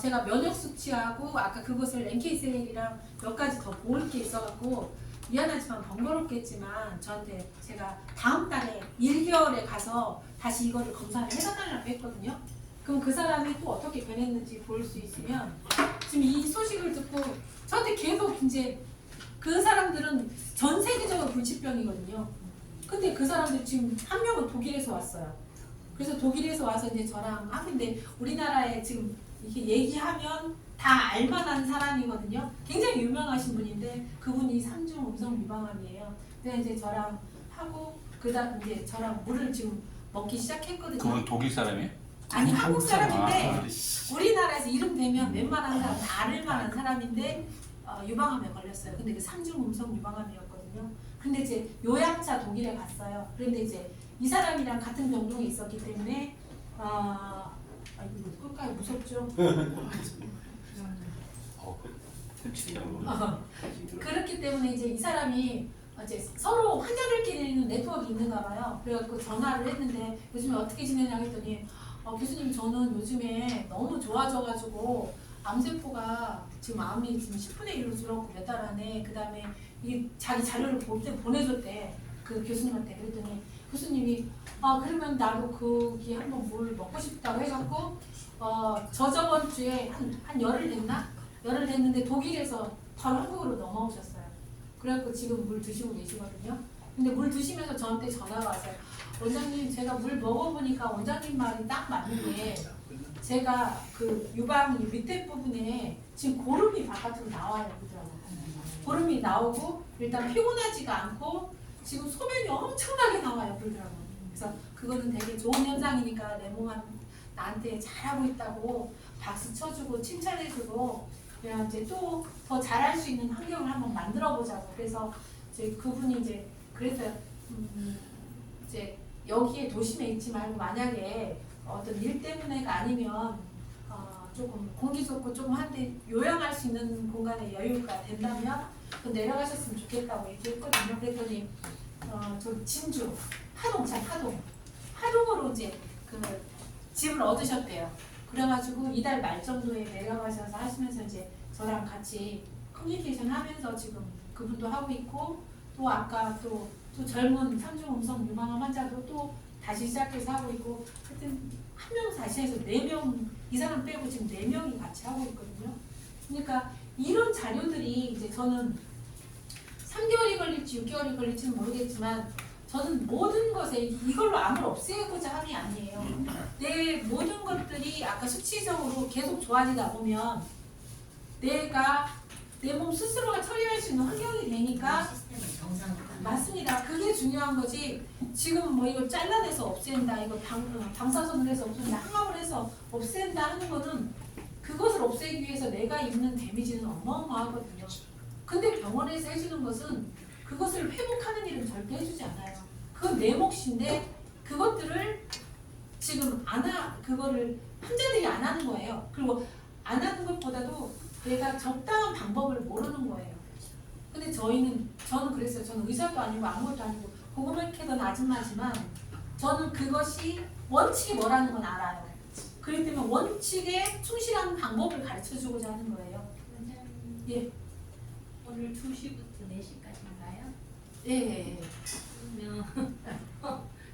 제가 면역 수치하고 아까 그것을 NK-셀이랑 몇 가지 더 볼 게 있어갖고 미안하지만 번거롭겠지만 저한테 제가 다음 달에 1개월에 가서 다시 이거를 검사를 해달라고 했거든요. 그럼 그 사람이 또 어떻게 변했는지 볼 수 있으면 지금 이 소식을 듣고 저한테 계속 이제 그 사람들은 전 세계적으로 불치병이거든요. 근데 그 사람들 지금 한 명은 독일에서 왔어요. 그래서 독일에서 와서 이제 저랑 근데 우리나라에 지금 이렇게 얘기하면 다 알만한 사람이거든요. 굉장히 유명하신 분인데 그분이 3중 음성 유방암이에요. 그래서 이제 저랑 하고 그다음 이제 저랑 물을 지금 먹기 시작했거든요. 그분 독일 사람이에요? 아니 한국 사람인데 아. 우리나라에서 이름 되면 웬만한 사람 다 알 만한 사람인데 유방암에 걸렸어요. 근데 그 3중 음성 유방암이었거든요. 근데 이제 요양차 독일에 갔어요. 그런데 이제 이 사람이랑 같은 병동에 있었기 때문에 이거 끌까요? 무섭죠? 그렇기 때문에 이제 이 사람이 이제 서로 환자들끼리는 네트워크 있는가 봐요. 그래갖고 전화를 했는데 요즘에 어떻게 지내냐 했더니 교수님 저는 요즘에 너무 좋아져가지고 암세포가 지금 암이 지금 10분의 1로 줄었고 몇 달 안에 그 다음에 이 자기 자료를 볼 때 보내줬대 그 교수님한테. 그랬더니 교수님이 그러면 나도 거기 한번 물 먹고 싶다고 해갖고 저번 주에 한 열흘 됐나? 열흘 됐는데 독일에서 바로 한국으로 넘어오셨어요. 그래갖고 지금 물 드시고 계시거든요. 근데 물 드시면서 저한테 전화가 왔어요. 원장님 제가 물 먹어보니까 원장님 말이 딱 맞는 게 제가 그 유방 밑에 부분에 지금 고름이 바깥으로 나와요. 그러더라고요. 고름이 나오고 일단 피곤하지가 않고 지금 소변이 엄청나게 나와요. 그러더라고요. 그래서 그거는 되게 좋은 현상이니까 내 몸은 나한테 잘하고 있다고 박수 쳐주고 칭찬해주고 그냥 이제 또 더 잘할 수 있는 환경을 한번 만들어 보자고. 그래서 이제 그분이 이제 그래서 이제 여기에 도심에 있지 말고 만약에 어떤 일 때문에가 아니면 조금 공기 좋고 조금 한데 요양할 수 있는 공간에 여유가 된다면 또 내려가셨으면 좋겠다고 얘기했거든요. 그랬더니 저 진주 하동으로 이제 그 집을 얻으셨대요. 그래가지고 이달 말 정도에 내려가셔서 하시면서 이제 저랑 같이 커뮤니케이션 하면서 지금 그분도 하고 있고 또 아까 또 젊은 3중 음성 유방암 환자도 또 다시 시작해서 하고 있고 하여튼 한 명 다시 해서 4명 이 사람 빼고 지금 4명이 같이 하고 있거든요. 그러니까 이런 자료들이 이제 저는 3개월이 걸릴지 6개월이 걸릴지는 모르겠지만 저는 모든 것에 이걸로 암을 없애고자 함이 아니에요. 내 모든 것들이 아까 수치적으로 계속 좋아지다 보면 내가 내 몸 스스로가 처리할 수 있는 환경이 되니까 정상이다. 맞습니다. 그게 중요한 거지. 지금 뭐 이거 잘라내서 없앤다, 이거 방사선을 해서 없앤다, 항암을 해서 없앤다 하는 거는 그것을 없애기 위해서 내가 입는 데미지는 어마어마하거든요. 근데 병원에서 해주는 것은 그것을 회복하는 일은 절대 해주지 않아요. 그건 내 몫인데 그것들을 지금 그거를 환자들이 안 하는 거예요. 그리고 안 하는 것보다도 내가 적당한 방법을 모르는 거예요. 근데 저는 그랬어요. 저는 의사도 아니고 아무것도 아니고 고구마 캐던 아줌마지만 저는 그것이 원칙이 뭐라는 건 알아요. 그렇기 때문에 원칙에 충실한 방법을 가르쳐주고자 하는 거예요. 원장님, 예, 오늘 2시부터 4시까지인가요? 예. 그러면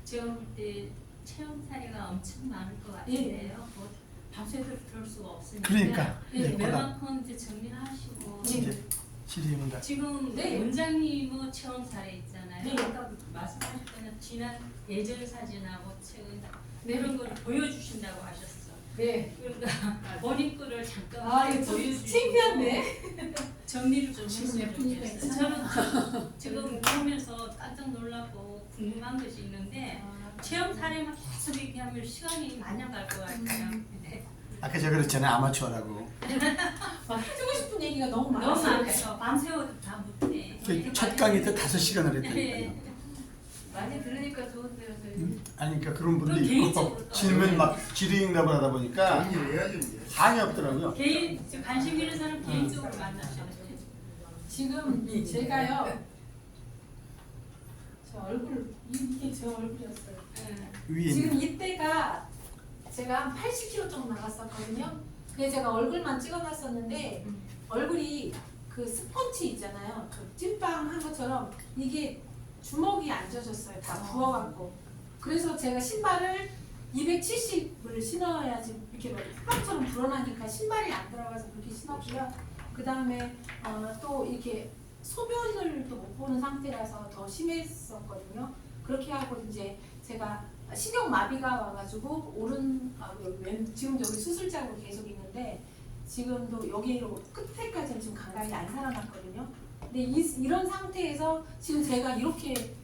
제가 볼 때 체험 사례가 엄청 많을 것 같은데요. 뭐 밤새도록 들을 수가 없으니까. 그러니까 예, 웬만큼 이제 정리하시고 이제 질의응답. 지금 네. 원장님은 체험 사례 있잖아요. 네. 아까 말씀하셨던 지난 예전 사진하고 최근 네. 이런 거를 보여주신다고 하셨어. 네. 그러니까 본인 거를 잠깐 아, 이거 좀 보여주시고 창피한데? 정리를 좀 지금 했으면 예쁘니까 좋겠어요. 저는 지금 보면서 깜짝 놀라고 궁금한 것이 있는데 체험 사례만 계속 얘기하면 시간이 마냥 갈 것 같아요. 네. 아까 제가 그랬잖아요. 아마추어라고. 막 해주고 싶은 얘기가 너무 너무 많았어요. 많아서 밤새워도 다 못해. 첫 강의 때 5시간을 했다니까요. 네. 많이 들으니까 좋은데요. 아니 그러니까 그런 분도 그럼 있고 개인적으로 질문 막 질의응답을 하다 보니까 정리를 해야지 이제. 한이 없더라고요. 개인 지금 관심 있는 사람 개인적으로 만나셔야 돼요. 지금 제가요, 저 얼굴, 이게 제 얼굴이었어요. 네. 위에 지금 이때가 제가 한 80kg 정도 나갔었거든요. 그래서 제가 얼굴만 찍어놨었는데 얼굴이 그 스펀지 있잖아요. 그 찐빵 한 것처럼 이게 주먹이 안 젖었어요. 다 부어갖고. 그래서 제가 신발을 270을 신어야지 이렇게 막 흙방처럼 불어나니까 신발이 안 들어가서 그렇게 신었고요. 그 다음에 또 이렇게 소변을 또 못 보는 상태라서 더 심했었거든요. 그렇게 하고 이제 제가 신경마비가 와가지고 지금 여기 수술장으로 계속 있는데 지금도 여기로 끝에까지는 지금 감각이 안 살아났거든요. 근데 이런 상태에서 지금 제가 이렇게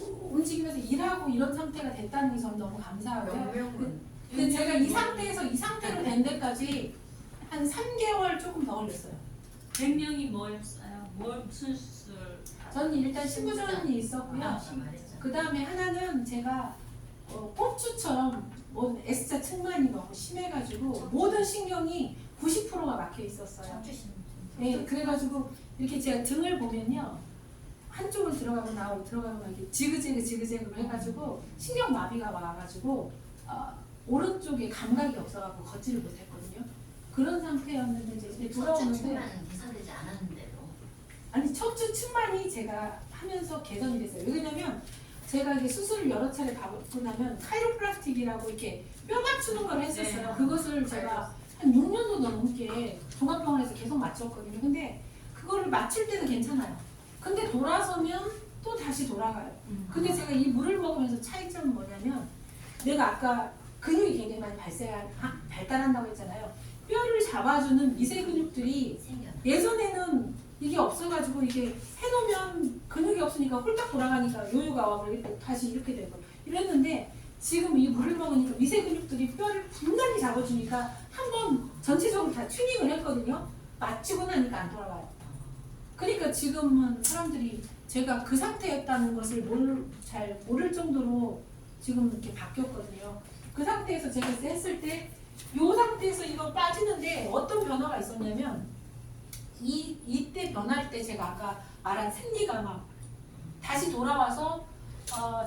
움직이면서 일하고 이런 상태가 됐다는 게 저는 너무 감사하고요. 근데 제가 이 상태로 된 데까지 한 3개월 조금 더 걸렸어요. 100명이 뭐였어요? 무슨 수술? 저는 일단 신부전이 있었고요. 그 다음에 하나는 제가 꼽주처럼 S자 측만이 너무 심해가지고 모든 신경이 90%가 막혀 있었어요. 네, 그래가지고 이렇게 제가 등을 보면요. 한쪽은 들어가고 나오고 들어가고 이렇게 지그재그로 해가지고 신경마비가 와가지고 오른쪽에 감각이 없어가지고 걷지를 못했거든요. 그런 상태였는데 이제 돌아오는데 개선되지 않았는데도. 아니 척추 측만이 제가 하면서 개선이 됐어요. 왜냐면 제가 이게 수술을 여러 차례 받고 나면 카이로프락틱이라고 이렇게 뼈 맞추는 걸 했었어요. 네. 그것을 제가 한 6년도 넘게 종합병원에서 계속 맞췄거든요. 근데 그거를 맞출 때는 괜찮아요. 근데 돌아서면 또 다시 돌아가요. 근데 제가 이 물을 먹으면서 차이점은 뭐냐면 내가 아까 근육이 굉장히 많이 발달한다고 했잖아요. 뼈를 잡아주는 미세 근육들이 예전에는 이게 없어가지고 이게 해놓으면 근육이 없으니까 홀딱 돌아가니까 요요가 와버리고 다시 이렇게 되고 이랬는데 지금 이 물을 먹으니까 미세 근육들이 뼈를 분단히 잡아주니까 한번 전체적으로 다 튜닝을 했거든요. 맞추고 나니까 안 돌아가요. 그러니까 지금은 사람들이 제가 그 상태였다는 것을 잘 모를 정도로 지금 이렇게 바뀌었거든요. 그 상태에서 제가 했을 때 이 상태에서 이거 빠지는데 어떤 변화가 있었냐면 이때 변할 때 제가 아까 말한 생리가 막 다시 돌아와서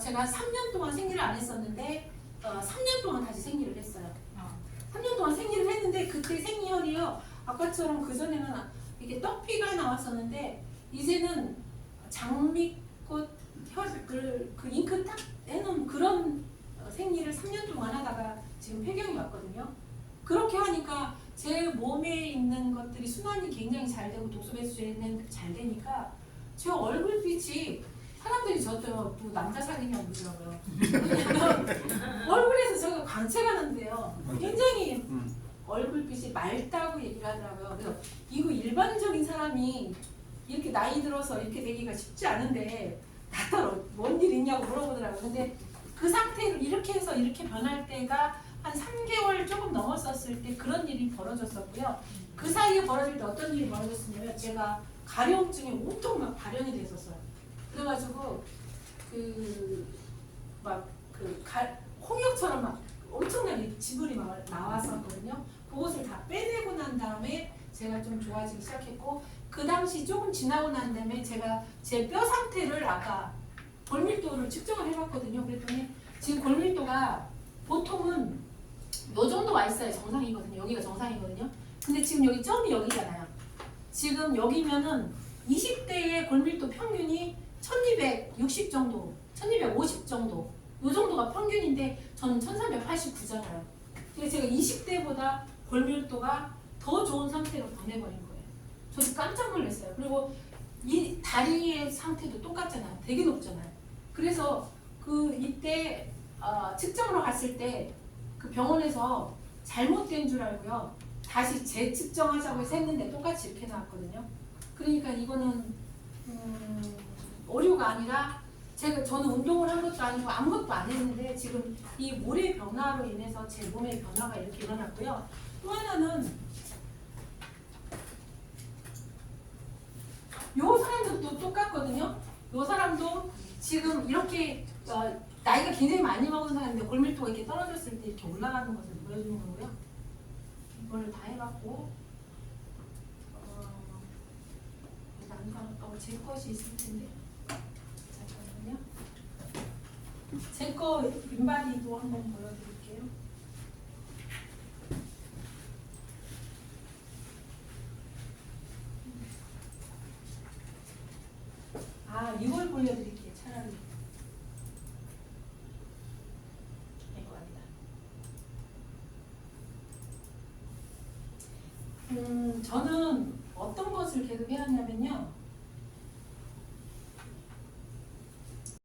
제가 3년 동안 생리를 안 했었는데 3년 동안 다시 생리를 했어요. 3년 동안 생리를 했는데 그때 생리혈이요. 아까처럼 그전에는 이게 떡피가 나왔었는데 이제는 장미꽃 혈을 그 잉크 딱 해놓은 그런 생리를 3년 동안 하다가 지금 폐경이 왔거든요. 그렇게 하니까 제 몸에 있는 것들이 순환이 굉장히 잘 되고 독소배수제는 잘 되니까 제 얼굴빛이 사람들이 저도 또 남자 사귀냐고 그러더라고요. 얼굴에서 제가 광채가 나는데요. 굉장히 얼굴빛이 맑다고 얘기를 하더라고요. 그래서 이거 일반적인 사람이 이렇게 나이 들어서 이렇게 되기가 쉽지 않은데 나더러 뭔 일 있냐고 물어보더라고요. 근데 그 상태로 이렇게 해서 이렇게 변할 때가 한 3개월 조금 넘었었을 때 그런 일이 벌어졌었고요. 그 사이에 벌어질 때 어떤 일이 벌어졌냐면 제가 가려움증이 온통 막 발현이 됐었어요. 그래가지고 홍역처럼 막 엄청나게 지불이 막 나왔었거든요. 그것을 다 빼내고 난 다음에 제가 좀 좋아지기 시작했고, 그 당시 조금 지나고 난 다음에 제가 제 뼈 상태를 아까 골밀도를 측정을 해봤거든요. 그랬더니 지금 골밀도가 보통은 요 정도 와 있어야 정상이거든요. 여기가 정상이거든요. 근데 지금 여기 점이 여기잖아요. 지금 여기면은 20대의 골밀도 평균이 1260 정도, 1250 정도, 요 정도가 평균인데 저는 1389잖아요. 그래서 제가 20대보다 골밀도가 더 좋은 상태로 변해버린 거예요. 저도 깜짝 놀랐어요. 그리고 이 다리의 상태도 똑같잖아요. 되게 높잖아요. 그래서 이때 측정으로 갔을 때 그 병원에서 잘못된 줄 알고요. 다시 재측정하자고 해서 했는데 똑같이 이렇게 나왔거든요. 그러니까 이거는 오류가 아니라 저는 운동을 한 것도 아니고 아무것도 안 했는데 지금 이 모래 변화로 인해서 제 몸의 변화가 이렇게 일어났고요. 또 하나는 요 사람도 똑같거든요. 요 사람도 지금 이렇게 나이가 굉장히 많이 먹은 사람인데 골밀도가 이렇게 떨어졌을 때 이렇게 올라가는 것을 보여주는 거고요. 이걸 다 해봤고 제 것이 있을 텐데 잠깐만요. 제 거 인바디도 한번 보여드릴게요. 이걸 보여드릴게요. 차라리 이거 아니다. 저는 어떤 것을 계속 해왔냐면요.